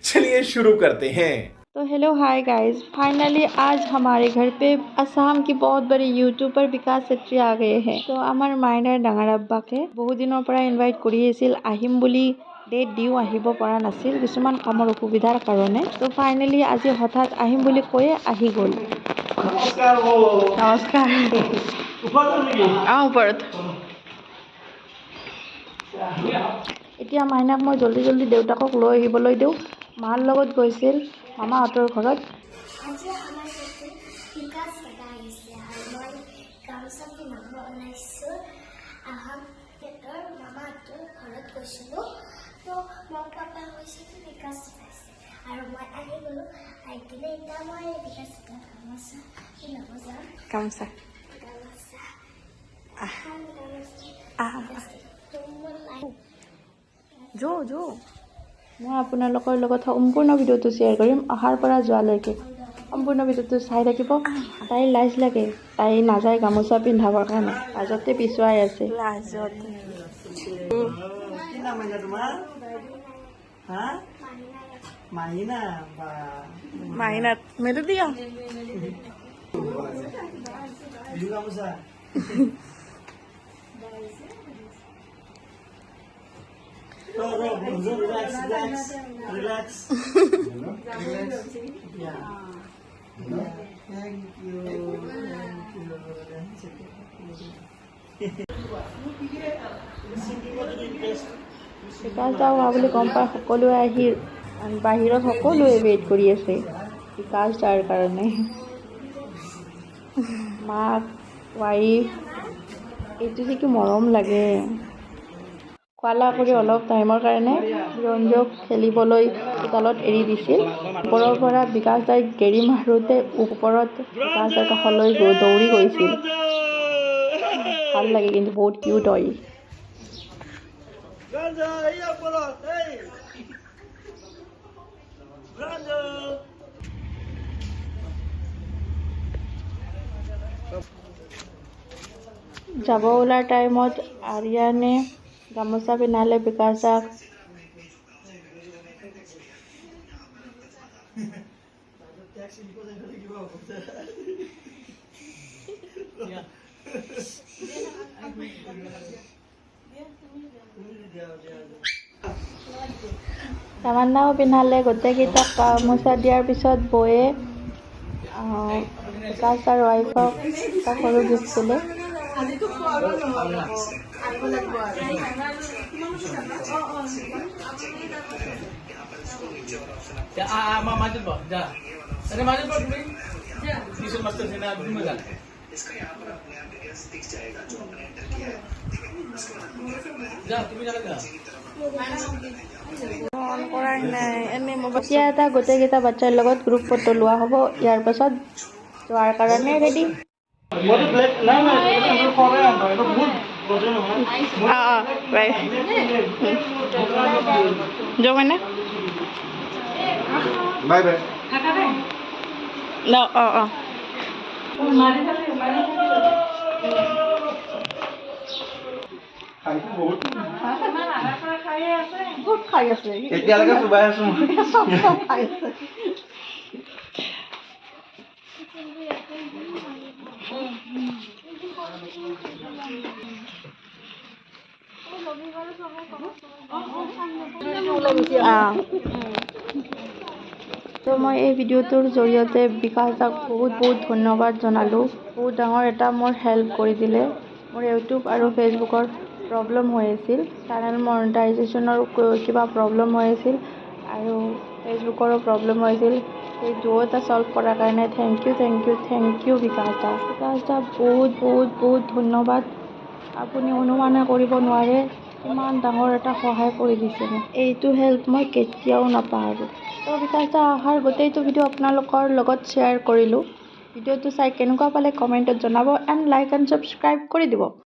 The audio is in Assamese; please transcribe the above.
चलिए शुरू करते हैं। तो हेलो हाय गाइस, फाइनली आज हमारे घर पे असम की बहुत बड़ी यूट्यूबर विकास छेत्री आ गए हैं। तो आमार माइनार डाঙर आब्बाके बहुत दिनर পৰা इनवाइट কৰি আছিল, আহিম বুলি ডেট দিও আহিব পৰা নাছিল কিছুমান কামৰ অসুবিধাৰ কাৰণে। তো ফাইনেলি আজি হঠাৎ আহিম বুলি কৈয়ে আহি গ'ল। নমস্কাৰ। নমস্কাৰ। ওপৰত এতিয়া মাইনাক মই জলদি দেউতাকক লৈ আহিবলৈ দিওঁ। মাৰ লগত গৈছিল মামাহঁতৰ ঘৰত। আজি আমাৰ ঘৰতে বিকাশ দাদা আহিছে আৰু মই গামোচা পিন্ধাব ওলাইছোঁ। সিহঁতৰ মামাহঁতৰ ঘৰত গৈছিলোঁ। তো মোৰ পাপা কৈছে কি বিকাশ দাদা আহিছে আৰু মই আহি গ'লোঁ। আহি কিনে এতিয়া মই বিকাশ দাদা গামোচা পিন্ধাব যাম। গামোচা যো মই আপোনালোকৰ লগত সম্পূৰ্ণ ভিডিঅ'টো শ্বেয়াৰ কৰিম অহাৰ পৰা যোৱালৈকে। সম্পূৰ্ণ ভিডিঅ'টো চাই থাকিব। তাইৰ লাজ লাগে, তাই নাযায় গামোচা পিন্ধাবৰ কাৰণে, লাজতে পিছুৱাই আছে। মাহিনাত মেলো দিয়া Relax. Yeah. Thank you. বিকাশ দা হোৱা বুলি গম পাই সকলোৱে আহি বাহিৰত সকলোৱে ৱেইট কৰি আছে বিকাশ দাৰ কাৰণে। মাক, ৱাইফ, এইটো যে কি মৰম লাগে। খোৱালা কৰি অলপ টাইমৰ কাৰণে ৰঞ্জক খেলিবলৈ চোতালত এৰি দিছিল। ওপৰৰ পৰা বিকাশ দাই গেৰি মাৰোঁতে ওপৰত বিকাশ দাৰ কাষলৈ দৌৰি গৈছিল। ভাল লাগে কিন্তু বহুত কিউট হয়। যাব ওলাৰ টাইমত আৰিয়ানে গামোচা পিন্ধালে বিকাশ দাক। তামান্নাও পিন্ধালে। গোটেইকেইটাক গামোচা দিয়াৰ পিছত বৌয়ে বিকাশ দাৰ ৱাইফক এটা সৰু গিফ্ট দিলে। এতিয়া এটা গোটেইকেইটা বাচ্ছাৰ লগত গ্ৰুপ ফটো লোৱা হ'ব। ইয়াৰ পাছত যোৱাৰ কাৰণে ৰেডি। যাওঁ মানে বাই বাই এতিয়ালৈকে চুবাই আছো। তো মই এই ভিডিঅ'টোৰ জৰিয়তে বিকাশ দাক বহুত ধন্যবাদ জনালোঁ। বহুত ডাঙৰ এটা মোৰ হেল্প কৰি দিলে। মোৰ ইউটিউব আৰু ফেচবুকৰ প্ৰব্লেম হৈ আছিল, চেনেল মনিটাইজেশ্যনৰ কিবা প্ৰব্লেম হৈ আছিল আৰু ফেচবুকৰো প্ৰব্লেম হৈ আছিল। সেই দুয়োটা ছল্ভ কৰাৰ কাৰণে থেংক ইউ বিকাশ দা। বিকাশ দা বহুত ধন্যবাদ। আপুনি অনুমানে কৰিব নোৱাৰে ইমান ডাঙৰ এটা সহায় কৰি দিছে মোক। এইটো হেল্প মই কেতিয়াও নাপাহৰোঁ। তো বিকাশ দা অহাৰ গোটেইটো ভিডিঅ' আপোনালোকৰ লগত শ্বেয়াৰ কৰিলোঁ। ভিডিঅ'টো চাই কেনেকুৱা পালে কমেণ্টত জনাব এণ্ড লাইক এণ্ড ছাবস্ক্ৰাইব কৰি দিব।